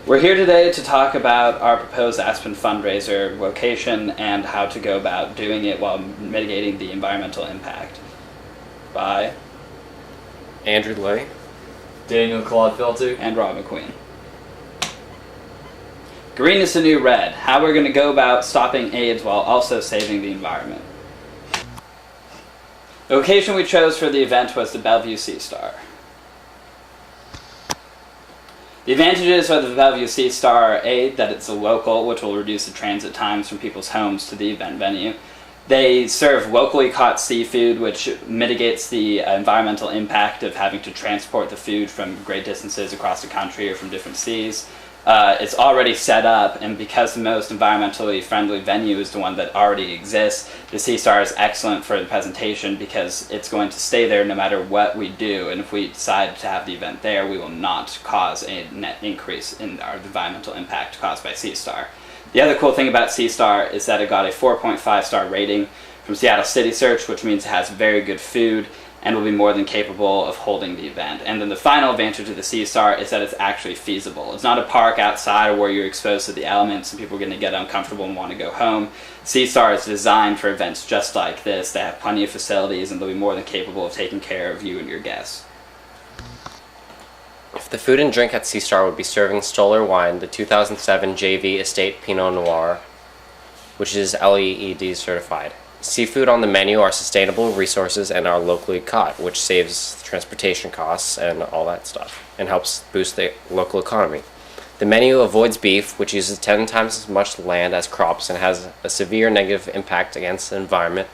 We're here today to talk about our proposed Aspen fundraiser location and how to go about doing it while mitigating the environmental impact. By Andrew Lay, Daniel Claude Felter, and Rob McQueen. Green is the new red. How we're going to go about stopping AIDS while also saving the environment. The location we chose for the event was the Bellevue Seastar. The advantages of the Bellevue Seastar are A, that it's a local, which will reduce the transit times from people's homes to the event venue. They serve locally caught seafood, which mitigates the environmental impact of having to transport the food from great distances across the country or from different seas. It's already set up, and because the most environmentally friendly venue is the one that already exists, the Seastar is excellent for the presentation because it's going to stay there no matter what we do, and if we decide to have the event there, we will not cause a net increase in our environmental impact caused by Seastar. The other cool thing about Seastar is that it got a 4.5 star rating from Seattle City Search, which means it has very good food and will be more than capable of holding the event. And then the final advantage of the Seastar is that it's actually feasible. It's not a park outside where you're exposed to the elements and people are going to get uncomfortable and want to go home. Seastar is designed for events just like this. They have plenty of facilities and they'll be more than capable of taking care of you and your guests. If the food and drink at Seastar would be serving Stoller wine, the 2007 JV Estate Pinot Noir, which is LEED certified. Seafood on the menu are sustainable resources and are locally caught, which saves transportation costs and all that stuff, and helps boost the local economy. The menu avoids beef, which uses 10 times as much land as crops and has a severe negative impact against the environment.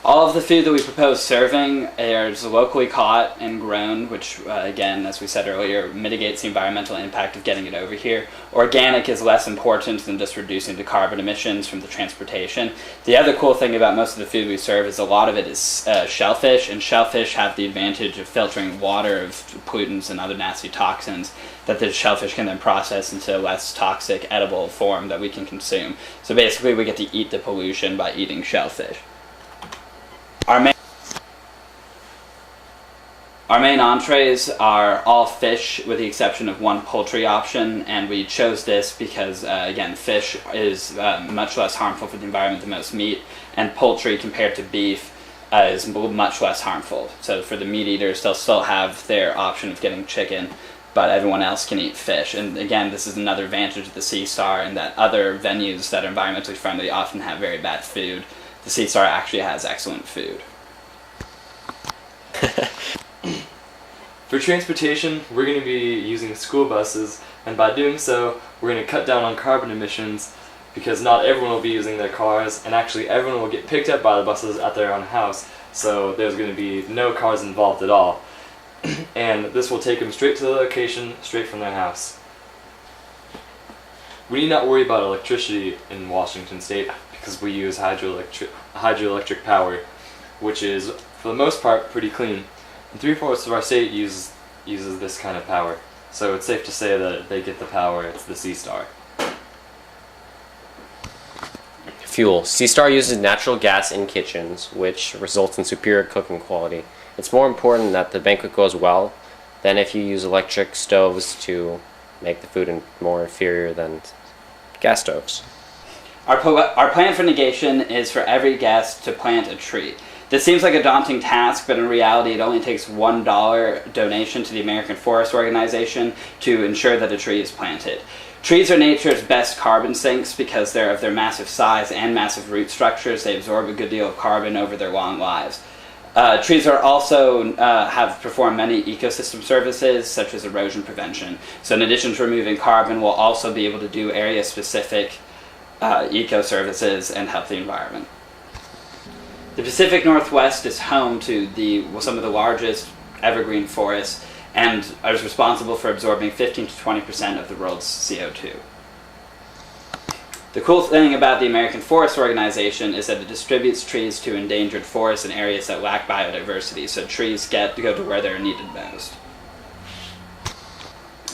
All of the food that we propose serving is locally caught and grown, which, again, as we said earlier, mitigates the environmental impact of getting it over here. Organic is less important than just reducing the carbon emissions from the transportation. The other cool thing about most of the food we serve is a lot of it is shellfish, and shellfish have the advantage of filtering water of pollutants and other nasty toxins that the shellfish can then process into a less toxic, edible form that we can consume. So basically, we get to eat the pollution by eating shellfish. Our main entrees are all fish with the exception of one poultry option, and we chose this because, again, fish is much less harmful for the environment than most meat, and poultry compared to beef is much less harmful. So for the meat eaters, they'll still have their option of getting chicken, but everyone else can eat fish. And again, this is another advantage of the Seastar in that other venues that are environmentally friendly often have very bad food. The Seastar actually has excellent food. For transportation, we're going to be using school buses, and by doing so, we're going to cut down on carbon emissions because not everyone will be using their cars, and actually everyone will get picked up by the buses at their own house, so there's going to be no cars involved at all. And this will take them straight to the location, straight from their house. We need not worry about electricity in Washington State because we use hydroelectric power, which is, for the most part, pretty clean. And 3/4 of our state uses this kind of power, so it's safe to say that they get the power. It's the Seastar. Fuel. Seastar uses natural gas in kitchens, which results in superior cooking quality. It's more important that the banquet goes well than if you use electric stoves to make the food more inferior than gas stoves. Our plan for negation is for every guest to plant a tree. This seems like a daunting task, but in reality it only takes $1 donation to the American Forest Organization to ensure that a tree is planted. Trees are nature's best carbon sinks because of their massive size and massive root structures. They absorb a good deal of carbon over their long lives. Trees are also have performed many ecosystem services such as erosion prevention. So in addition to removing carbon, we'll also be able to do area-specific eco-services and help the environment. The Pacific Northwest is home to some of the largest evergreen forests and is responsible for absorbing 15 to 20% of the world's CO2. The cool thing about the American Forest Organization is that it distributes trees to endangered forests in areas that lack biodiversity, so trees get to go to where they're needed most.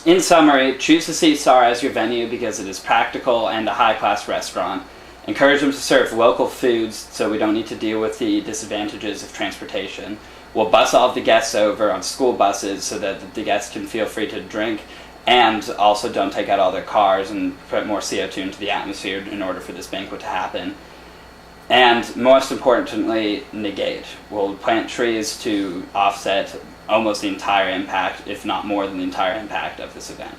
In summary, choose the Seastar as your venue because it is practical and a high-class restaurant. Encourage them to serve local foods so we don't need to deal with the disadvantages of transportation. We'll bus all of the guests over on school buses so that the guests can feel free to drink, and also don't take out all their cars and put more CO2 into the atmosphere in order for this banquet to happen. And most importantly, negate. We'll plant trees to offset almost the entire impact, if not more than the entire impact of this event.